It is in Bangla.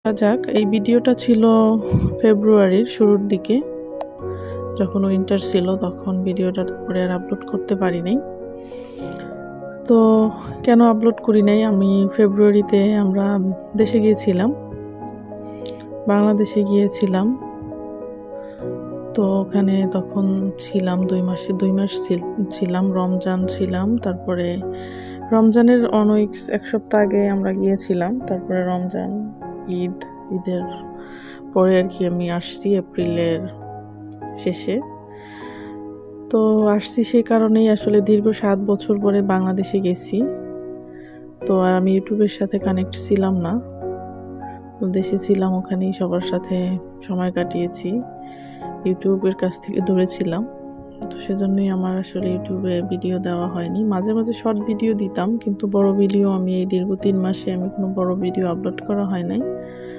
যাক, এই ভিডিওটা ছিল ফেব্রুয়ারির শুরুর দিকে, যখন উইন্টার ছিল তখন ভিডিওটা পরে আর আপলোড করতে পারি নাই। তো কেন আপলোড করি নাই, আমি ফেব্রুয়ারিতে আমরা দেশে গিয়েছিলাম, বাংলাদেশে গিয়েছিলাম। তো ওখানে তখন ছিলাম 2 মাস ছিলাম, রমজান ছিলাম, তারপরে রমজানের এক সপ্তাহ আগে আমরা গিয়েছিলাম, তারপরে রমজান, ঈদের পরে আর কি আমি আসছি এপ্রিলের শেষে। তো আসছি সেই কারণেই আসলে দীর্ঘ 7 বছর পরে বাংলাদেশে গেছি। তো আর আমি ইউটিউবের সাথে কানেক্ট ছিলাম না, তো দেশে ছিলাম, ওখানেই সবার সাথে সময় কাটিয়েছি, ইউটিউবের কাছ থেকে দূরে ছিলাম। তো সেজন্যই আমার আসলে ইউটিউবে ভিডিও দেওয়া হয়নি। মাঝে মাঝে শর্ট ভিডিও দিতাম, কিন্তু বড় ভিডিও আমি এই দীর্ঘ 3 মাসে আমি কোনো বড় ভিডিও আপলোড করা হয় নাই।